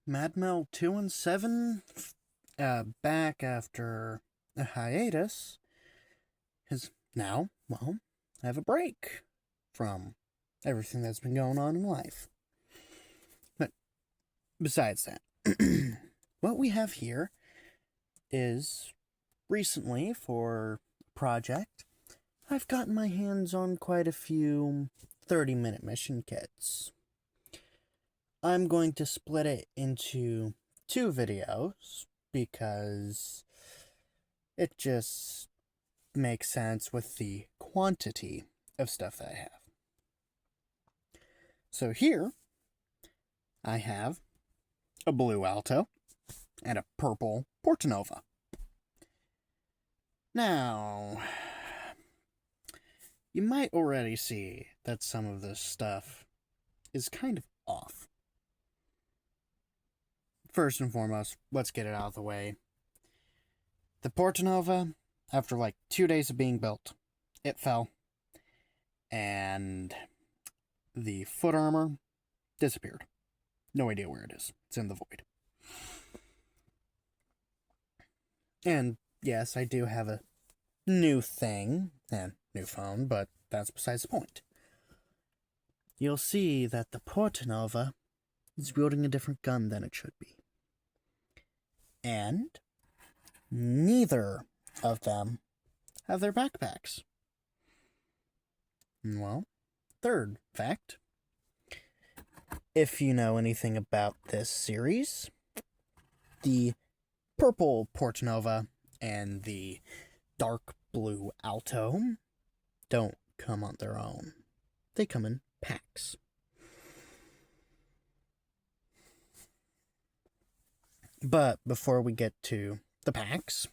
Madmel 2 and 7, back after a hiatus, is now, well, have a break from everything that's been going on in life. But besides that, what we have here is recently for a project, I've gotten my hands on quite a few 30-minute mission kits. I'm going to split it into 2 videos because it just makes sense with the quantity of stuff that I have. So here, I have a blue Alto and a purple Portanova. Now, you might already see that some of this stuff is kind of off. First and foremost, let's get it out of the way. The Portanova, after like 2 days of being built, it fell. And the foot armor disappeared. No idea where it is. It's in the void. And yes, I do have a new thing and new phone, but that's besides the point. You'll see that the Portanova is wielding a different gun than it should be. And neither of them have their backpacks. Well, third fact, if you know anything about this series, the purple Portanova and the dark blue Alto don't come on their own. They come in packs. But before we get to the packs,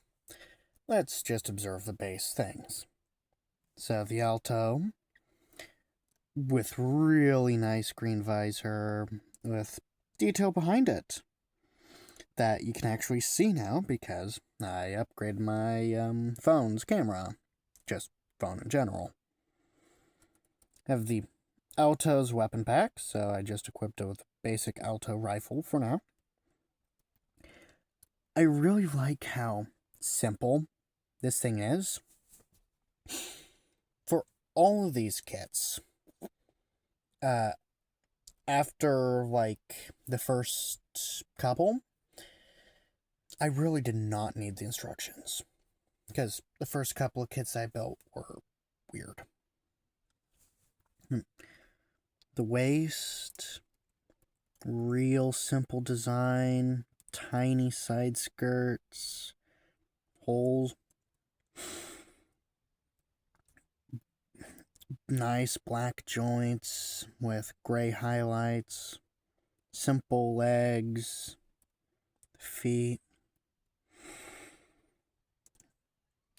let's just observe the base things. So the Alto, with really nice green visor, with detail behind it that you can actually see now because I upgraded my phone's camera, just phone in general. I have the Alto's weapon pack, so I just equipped it with a basic Alto rifle for now. I really like how simple this thing is. For all of these kits, after like the first couple, I really did not need the instructions because the first couple of kits I built were weird. The waist, real simple design, tiny side skirts, holes, nice black joints with gray highlights, simple legs, feet.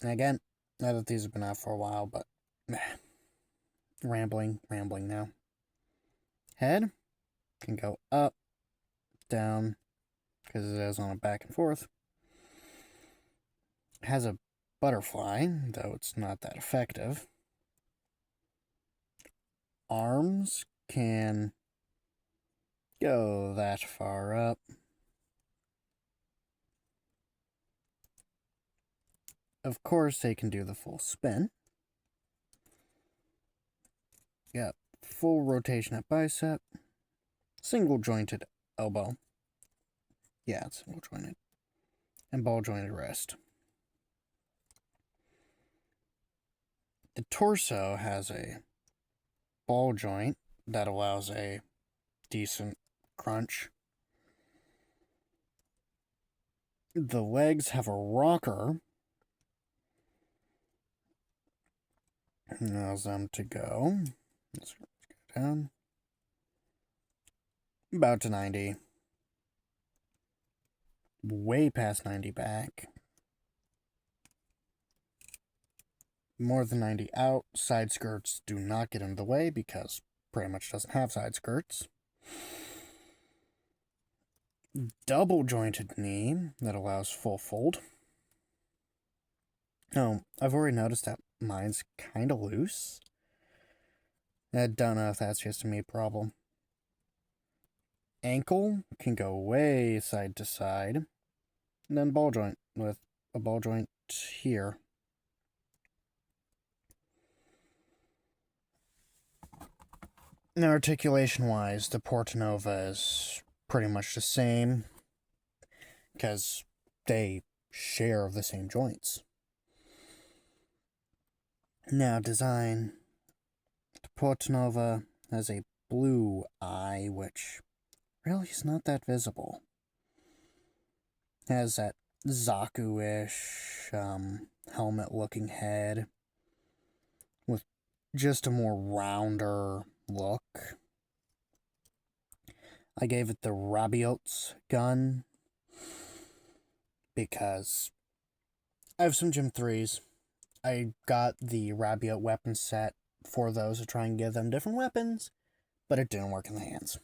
And again, now that these have been out for a while, but rambling now. Head can go up, down, because it is on a back and forth. It has a butterfly, though it's not that effective. Arms can go that far up. Of course, they can do the full spin. Got full rotation at bicep. Single jointed elbow. Yeah, it's single jointed. And ball jointed wrist. The torso has a ball joint that allows a decent crunch. The legs have a rocker. Allows them to go. Let's go down. About to 90. Way past 90 back. More than 90 out. Side skirts do not get in the way because pretty much doesn't have side skirts. Double jointed knee that allows full fold. Oh, I've already noticed that mine's kind of loose. I don't know if that's just a me problem. ankle can go way side to side, and then ball joint with a ball joint here. Now, articulation-wise, the Portanova is pretty much the same, because they share the same joints. Now, design. The Portanova has a blue eye, which really is not that visible. Has that Zaku-ish helmet-looking head with just a more rounder look. I gave it the Rabiot's gun because I have some Gym 3s. I got the Rabiot weapon set for those to try and give them different weapons, but it didn't work in the hands.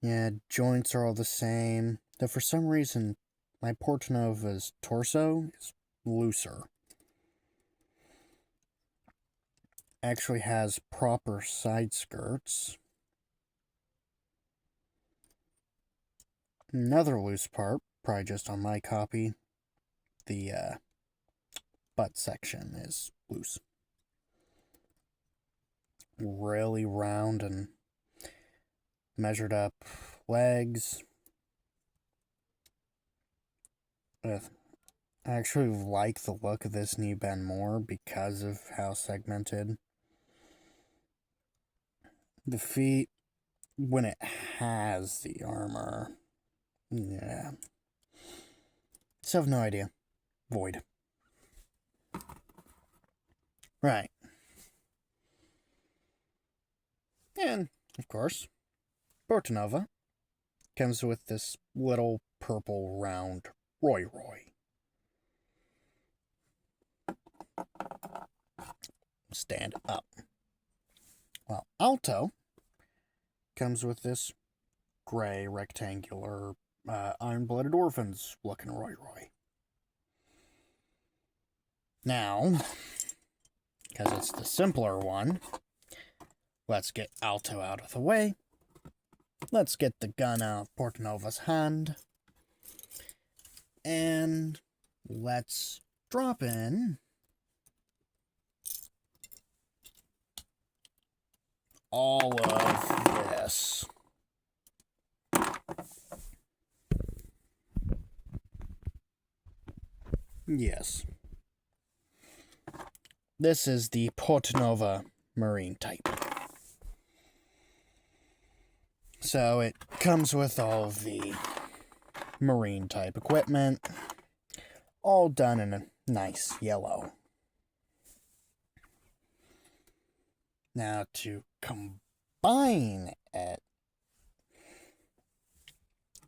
Yeah, joints are all the same, though for some reason my Portanova's torso is looser. Actually has proper side skirts. Another loose part, probably just on my copy, the butt section is loose. Really round and measured up legs. I actually like the look of this knee bend more because of how segmented. The feet, when it has the armor, yeah. So I have no idea. Void. Right. And, of course, Portanova comes with this little purple round Roy. Stand up. Well, Alto comes with this gray rectangular Iron-Blooded Orphans looking Roy. Now, because it's the simpler one, let's get Alto out of the way. Let's get the gun out of Portanova's hand. And let's drop in all of this. Yes. This is the Portanova Marine type. So it comes with all of the Marine type equipment, all done in a nice yellow. Now to combine it,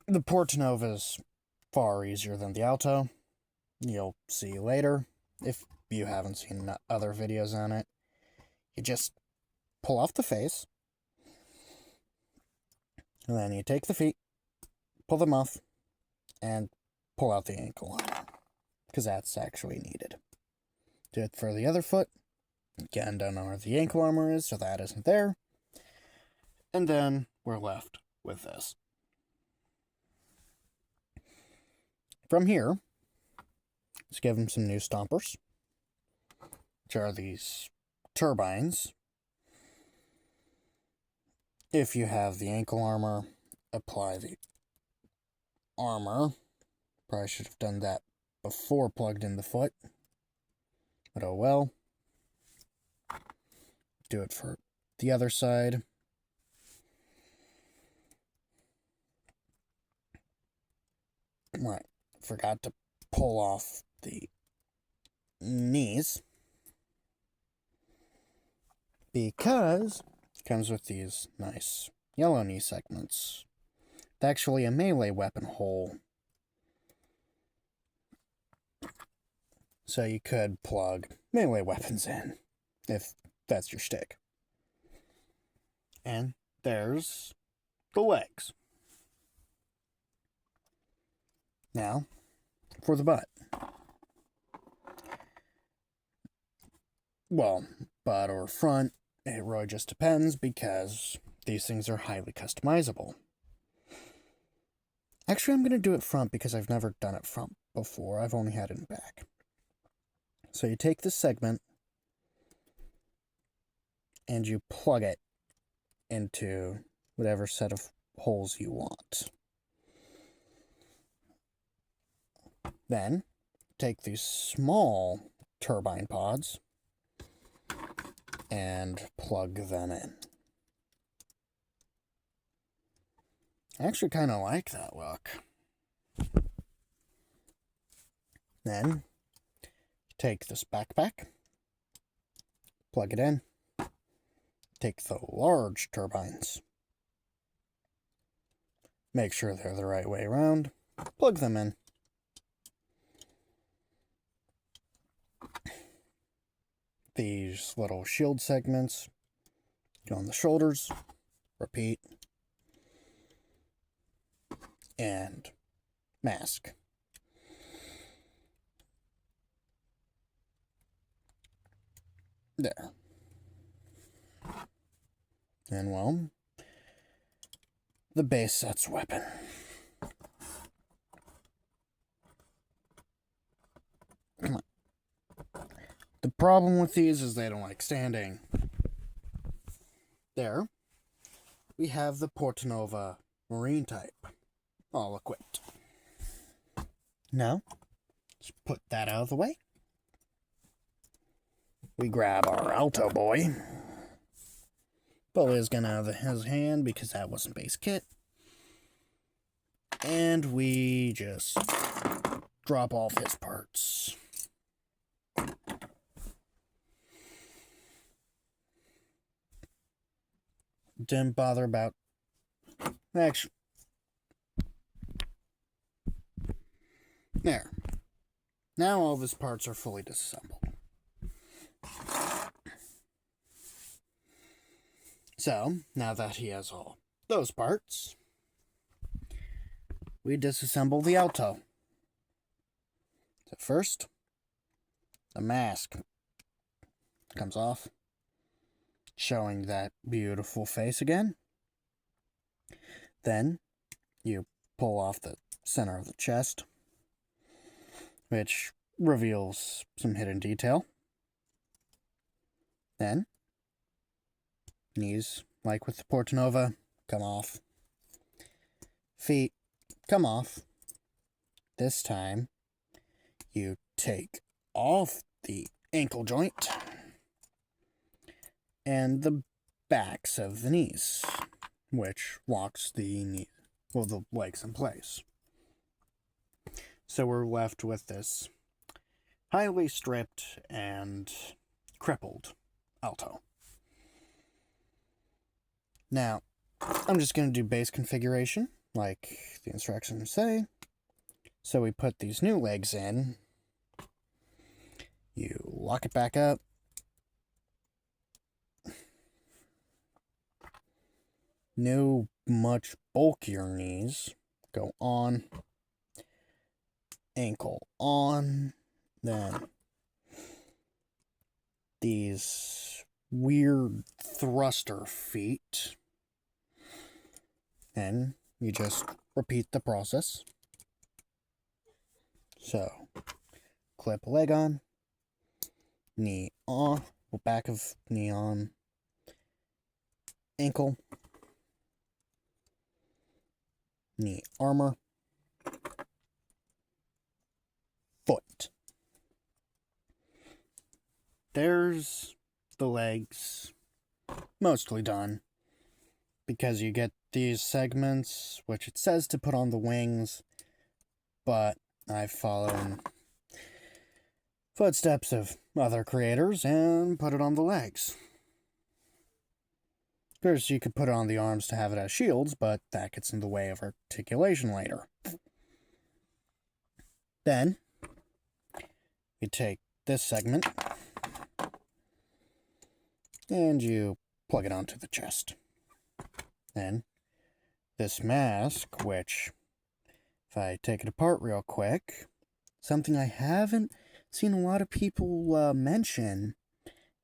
the Portanova is far easier than the Alto. You'll see later if you haven't seen other videos on it. You just pull off the face, and then you take the feet, pull them off, and pull out the ankle armor, because that's actually needed. Do it for the other foot. Again, don't know where the ankle armor is, so that isn't there. And then we're left with this. From here, let's give them some new stompers, which are these turbines. If you have the ankle armor, apply the armor. Probably should have done that before plugged in the foot, but oh well. Do it for the other side. Right, forgot to pull off the knees, because it comes with these nice yellow knee segments. It's actually a melee weapon hole, so you could plug melee weapons in if that's your shtick. And there's the legs. Now, for the butt. Well, butt or front, it really just depends because these things are highly customizable. Actually, I'm going to do it front because I've never done it front before. I've only had it in back. So you take this segment and you plug it into whatever set of holes you want. Then take these small turbine pods and plug them in. I actually kind of like that look. Then take this backpack, plug it in, take the large turbines, make sure they're the right way around, plug them in. These little shield segments go on the shoulders, repeat, and mask. There. And well, the base set's weapon. Come on. The problem with these is they don't like standing. There, we have the Portanova Marine type, all equipped. Now, let's put that out of the way. We grab our Alto boy. Pull his gun out of his hand because that wasn't base kit. And we just drop off his parts. Didn't bother about... Actually... There. Now all of his parts are fully disassembled. So, now that he has all those parts, we disassemble the Alto. So first, the mask comes off, showing that beautiful face again. Then, you pull off the center of the chest, which reveals some hidden detail. Then, knees, like with the Portanova, come off. Feet, come off. This time, you take off the ankle joint and the backs of the knees, which locks the legs in place. So we're left with this highly stripped and crippled Alto. Now, I'm just going to do base configuration, like the instructions say. So we put these new legs in. You lock it back up. No much bulkier knees. Go on. Ankle on. Then these weird thruster feet. And you just repeat the process. So, clip a leg on, knee on, back of knee on, ankle, knee armor, foot. There's the legs, mostly done, because you get these segments, which it says to put on the wings, but I've followed footsteps of other creators and put it on the legs. Of course, you could put it on the arms to have it as shields, but that gets in the way of articulation later. Then, you take this segment and you plug it onto the chest. Then, this mask, which, if I take it apart real quick, something I haven't seen a lot of people mention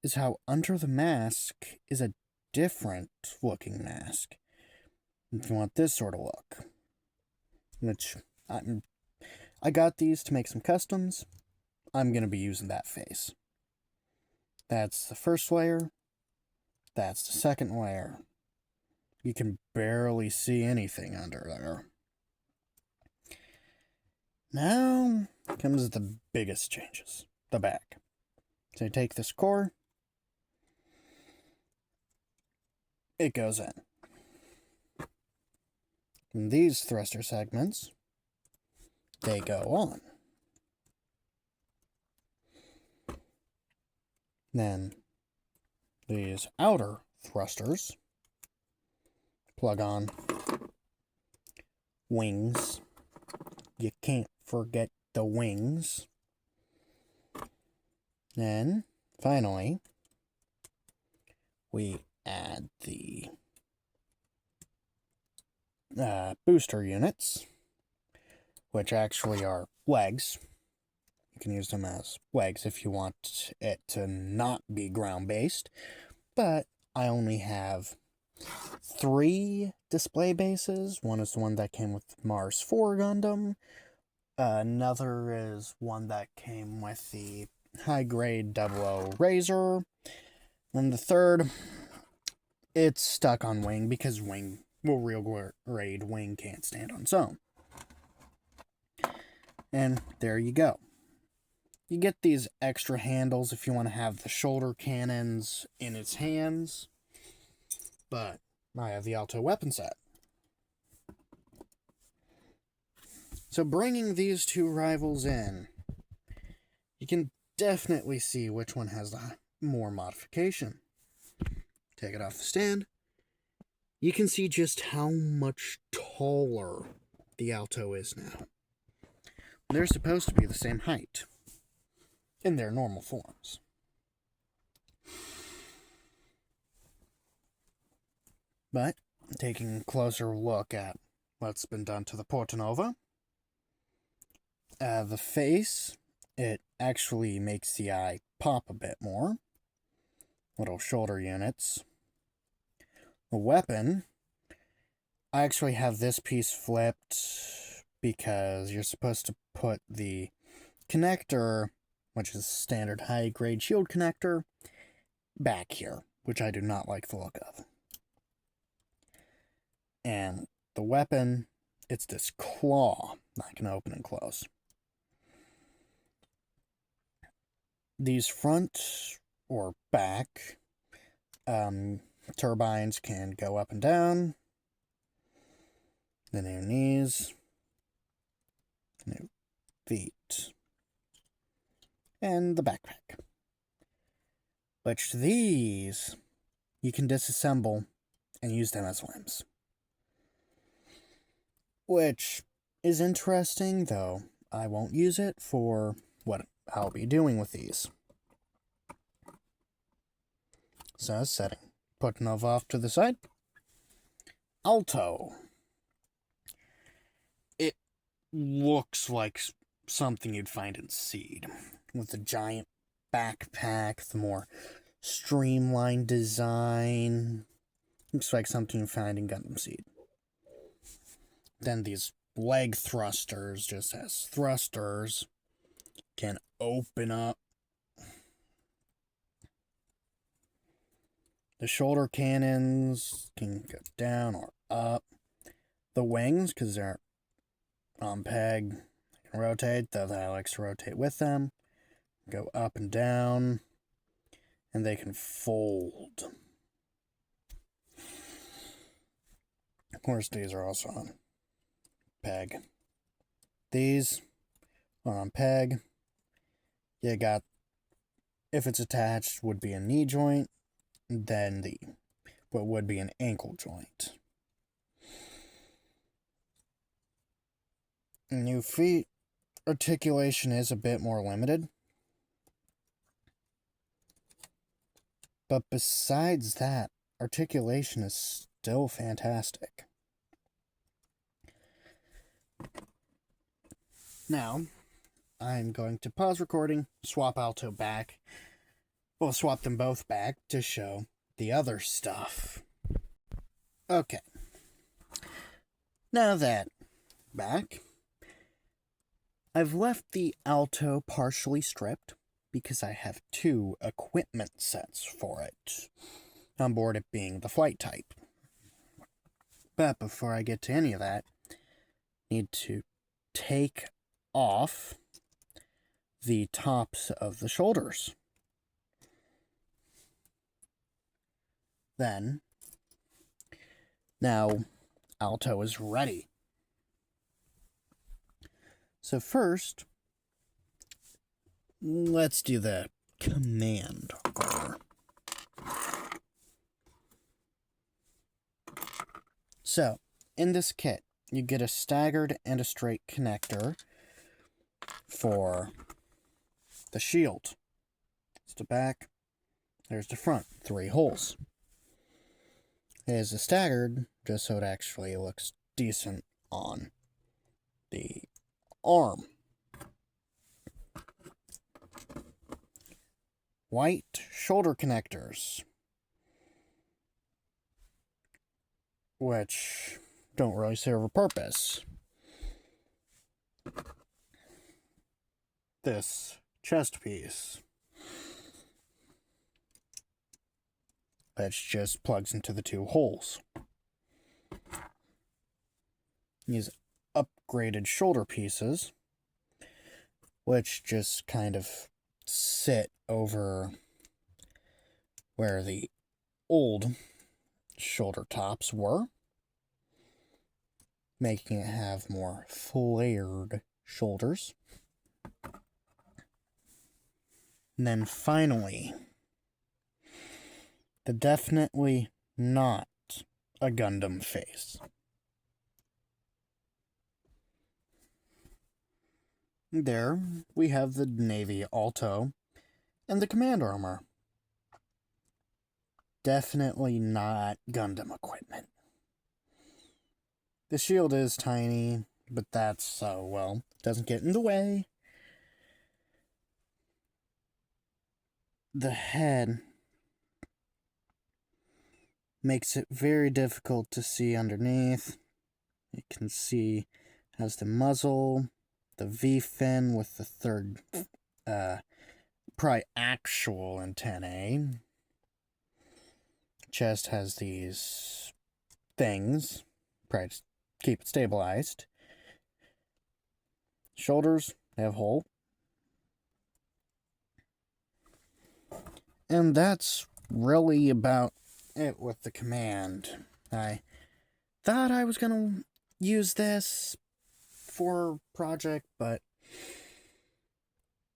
is how under the mask is a different looking mask. If you want this sort of look, which I got these to make some customs, I'm going to be using that face. That's the first layer. That's the second layer. You can barely see anything under there. Now comes the biggest changes, the back. So you take this core, it goes in. And these thruster segments, they go on. Then these outer thrusters plug on. Wings. You can't forget the wings. Then, finally, we add the booster units, which actually are legs. You can use them as legs if you want it to not be ground-based, but I only have 3 display bases. One is the one that came with Mars 4 Gundam. Another is one that came with the high-grade 00 Razor. And the third, it's stuck on Wing because Wing, well, real grade Wing can't stand on its own. And there you go. You get these extra handles if you want to have the shoulder cannons in its hands. But I have the Alto weapon set. So bringing these two rivals in, you can definitely see which one has the more modification. Take it off the stand. You can see just how much taller the Alto is now. They're supposed to be the same height in their normal forms. But taking a closer look at what's been done to the Portanova, the face, it actually makes the eye pop a bit more. Little shoulder units. The weapon, I actually have this piece flipped because you're supposed to put the connector, which is standard high-grade shield connector, back here, which I do not like the look of. And the weapon, it's this claw that can open and close. These front or back turbines can go up and down. The new knees, new feet, and the backpack. Which these you can disassemble and use them as limbs. Which is interesting, though I won't use it for what I'll be doing with these. So, setting Portanova off to the side. Alto. It looks like something you'd find in Seed, with the giant backpack, the more streamlined design. Looks like something you find in Gundam Seed. Then these leg thrusters, just as thrusters, can open up. The shoulder cannons can go down or up. The wings, because they're on peg, can rotate, though I like to rotate with them. Go up and down. And they can fold. Of course, these are also on peg. These are on peg. You got, if it's attached, would be a knee joint. Then what would be an ankle joint. New feet articulation is a bit more limited. But besides that, articulation is still fantastic. Now, I'm going to pause recording, swap Alto back. we'll swap them both back to show the other stuff. Okay. Now that back, I've left the Alto partially stripped because I have 2 equipment sets for it, on board it being the flight type. But before I get to any of that, I need to take off the tops of the shoulders. Then, now Alto is ready. So first, let's do the command armor. So, in this kit, you get a staggered and a straight connector for the shield. It's the back, there's the front, 3 holes. It is a staggered, just so it actually looks decent on the arm. White shoulder connectors, which don't really serve a purpose. This chest piece, which just plugs into the 2 holes. These upgraded shoulder pieces, which just kind of sit over where the old shoulder tops were, making it have more flared shoulders. And then finally, the definitely not a Gundam face. There we have the Navy Alto and the command armor. Definitely not Gundam equipment. The shield is tiny, but that's, well, doesn't get in the way. The head makes it very difficult to see underneath. You can see has the muzzle, the V-fin with the 3rd, probably actual antennae. Chest has these things, probably to keep it stabilized. Shoulders, they have hole. And that's really about it with the command. I thought I was gonna use this for project, but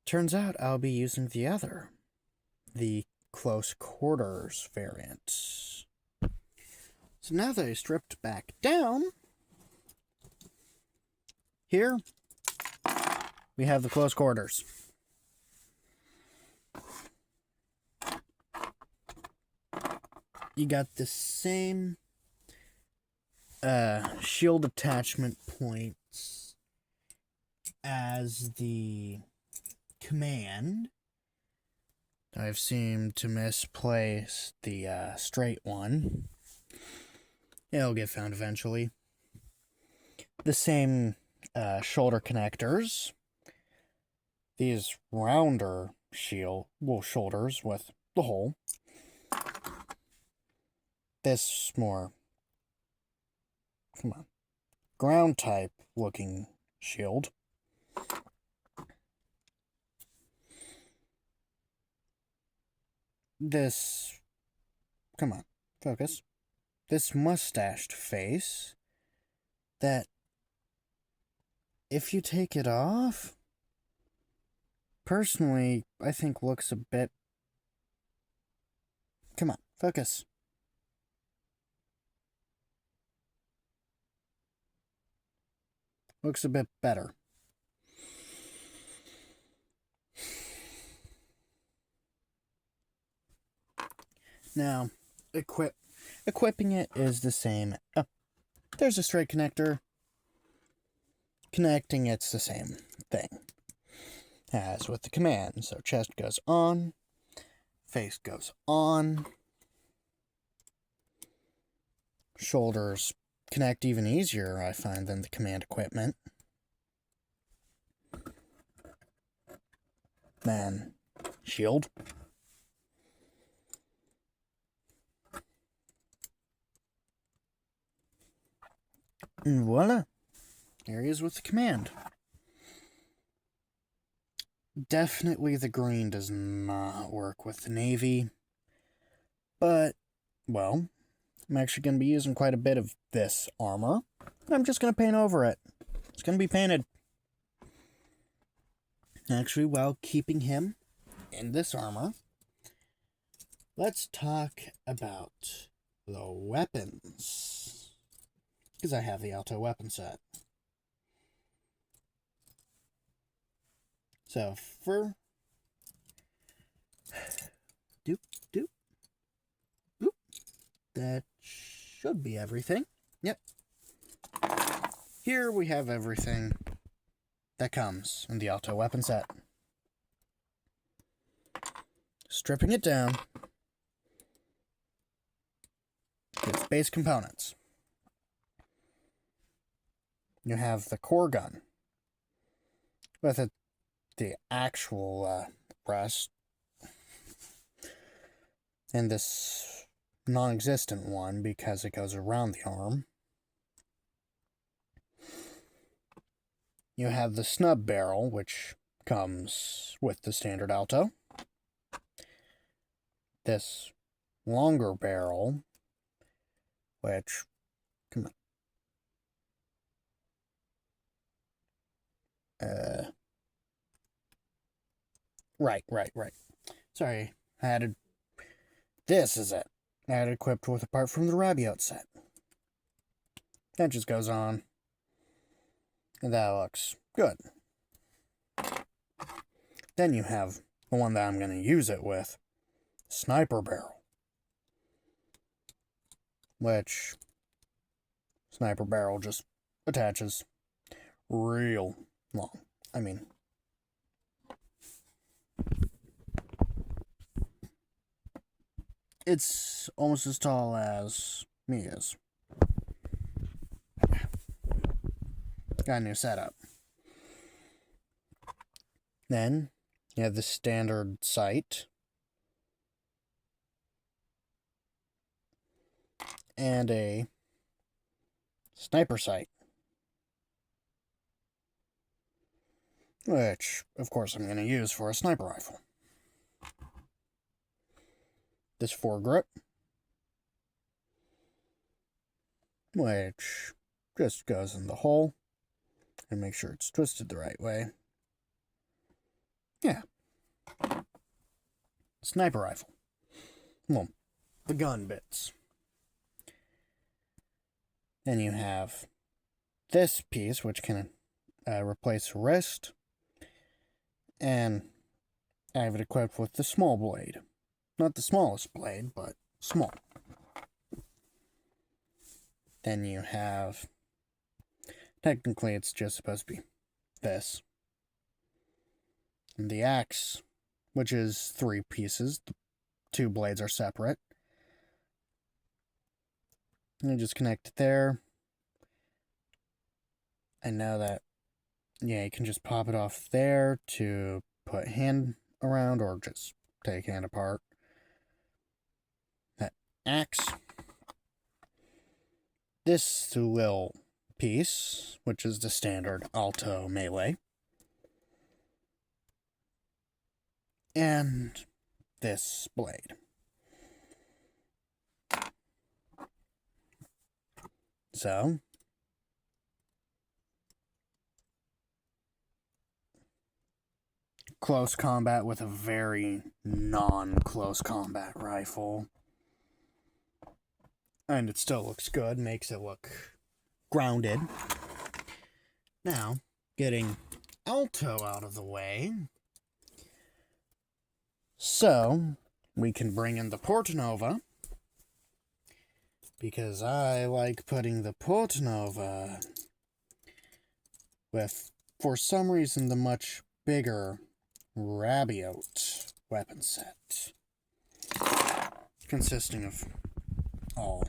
turns out I'll be using the other, the close quarters variant. So now that I stripped back down, here we have the close quarters. You got the same shield attachment points as the command. I've seemed to misplace the straight one. It'll get found eventually. The same shoulder connectors. These rounder shoulders with the hole. This more, ground type looking shield. This, focus. This mustached face that, if you take it off, personally, I think looks a bit, focus. Looks a bit better. Now, equipping it is the same. Oh, there's a straight connector. Connecting it's the same thing as with the command. So chest goes on, Face goes on. Shoulders connect even easier, I find, than the command equipment. Then, shield. And voila. There he is with the command. Definitely the green does not work with the navy. But, well, I'm actually going to be using quite a bit of this armor. I'm just going to paint over it. It's going to be painted. Actually, while keeping him in this armor, let's talk about the weapons. Because I have the Alto weapon set. So, for... Doop. That should be everything. Yep. Here we have everything that comes in the Alto weapon set. Stripping it down to its base components. You have the core gun with the actual rest, and this non-existent one because it goes around the arm. You have the snub barrel, which comes with the standard Alto. This longer barrel, which, come on. Right. Sorry, I added, this is it. I had it equipped with a part from the Rabiot set. That just goes on. And that looks good. Then you have the one that I'm going to use it with. Sniper barrel. Which, sniper barrel just attaches real long. I mean, it's almost as tall as me is. Got a new setup. Then, you have the standard sight. And a sniper sight. Which, of course, I'm going to use for a sniper rifle. This foregrip. Which just goes in the hole. And make sure it's twisted the right way. Yeah. Sniper rifle. Well, the gun bits. Then you have this piece, which can replace the wrist. And I have it equipped with the small blade. Not the smallest blade, but small. Then you have... Technically, it's just supposed to be this. And the axe, which is 3 pieces. The 2 blades are separate. And you just connect it there. I know that, yeah, you can just pop it off there to put hand around or just take hand apart. That axe. This little piece, which is the standard Alto melee. And this blade. So, close combat with a very non-close combat rifle. And it still looks good, makes it look grounded. Now, getting Alto out of the way, so we can bring in the Portanova, because I like putting the Portanova with, for some reason, the much bigger Rabiot weapon set. consisting of all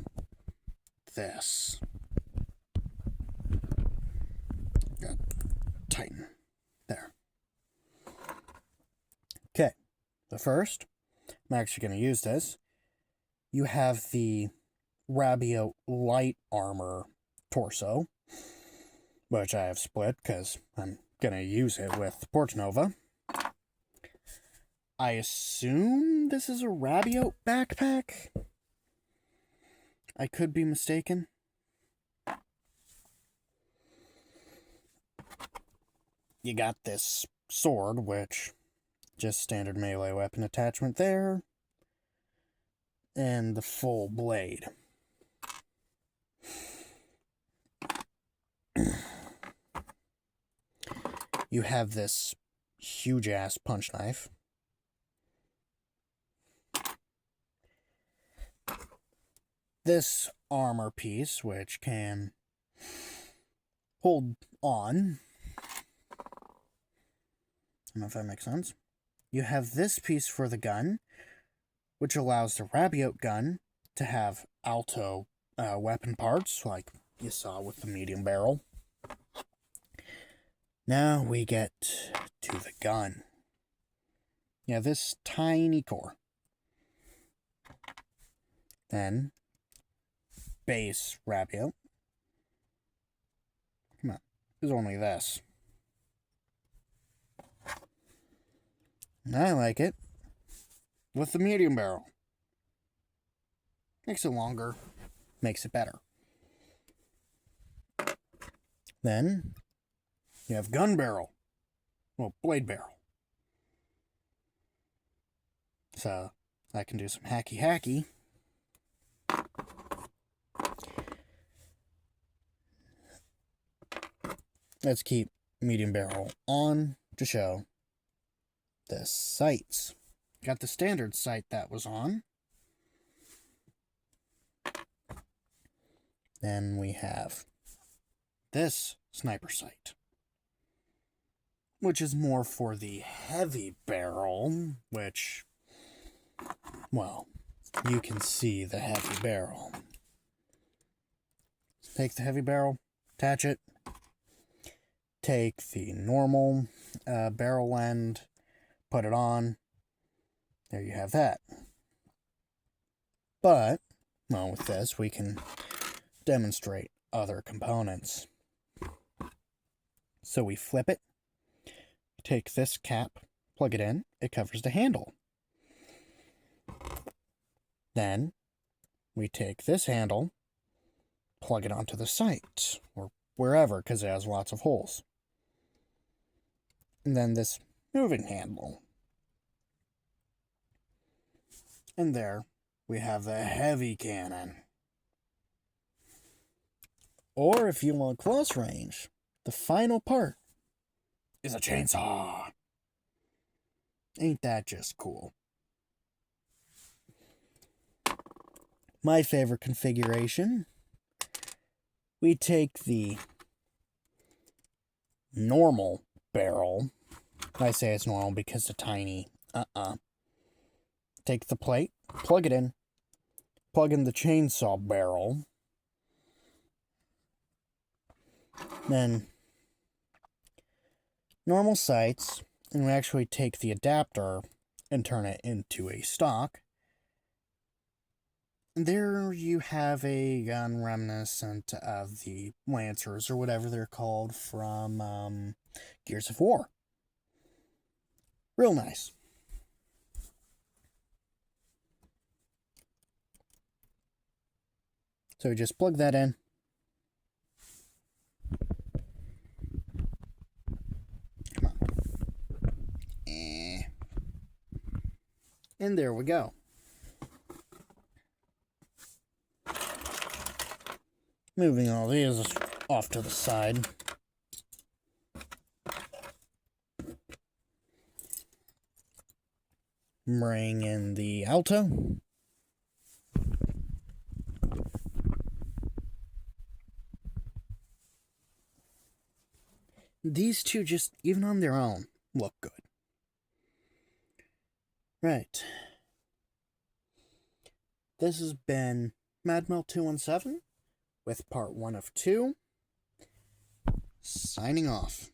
this. Tighten. There. Okay. The first, I'm actually going to use this. You have the Rabio Light Armor torso, which I have split because I'm going to use it with Portanova. I assume this is a Rabio backpack. I could be mistaken. You got this sword, which just standard melee weapon attachment there, and the full blade. You have this huge ass punch knife. This armor piece, which can hold on. I don't know if that makes sense. You have this piece for the gun, which allows the Rabiote gun to have Alto weapon parts, like you saw with the medium barrel. Now we get to the gun. Yeah, this tiny core. Then, base Rabiote. Come on, there's only this. And I like it with the medium barrel. Makes it longer, makes it better. Then you have gun barrel. Well, blade barrel. So I can do some hacky. Let's keep medium barrel on to show the sights. Got the standard sight that was on. Then we have this sniper sight, which is more for the heavy barrel, which, well, you can see the heavy barrel. Take the heavy barrel, attach it. Take the normal barrel end, put it on. There you have that. But, well, with this, we can demonstrate other components. So we flip it, take this cap, plug it in, it covers the handle. Then, we take this handle, plug it onto the sight, or wherever, because it has lots of holes. And then this moving handle. And there we have the heavy cannon. Or if you want close range, the final part is a chainsaw. Ain't that just cool? My favorite configuration, we take the normal barrel. I say it's normal because the tiny, Take the plate, plug it in, plug in the chainsaw barrel, then normal sights, and we actually take the adapter and turn it into a stock. And there you have a gun reminiscent of the Lancers, or whatever they're called, from Gears of War. Real nice. So we just plug that in. Come on. And there we go. Moving all these off to the side. Bring in the Alto. These two just, even on their own, look good. Right. This has been MadMel217 with part 1 of 2. Signing off.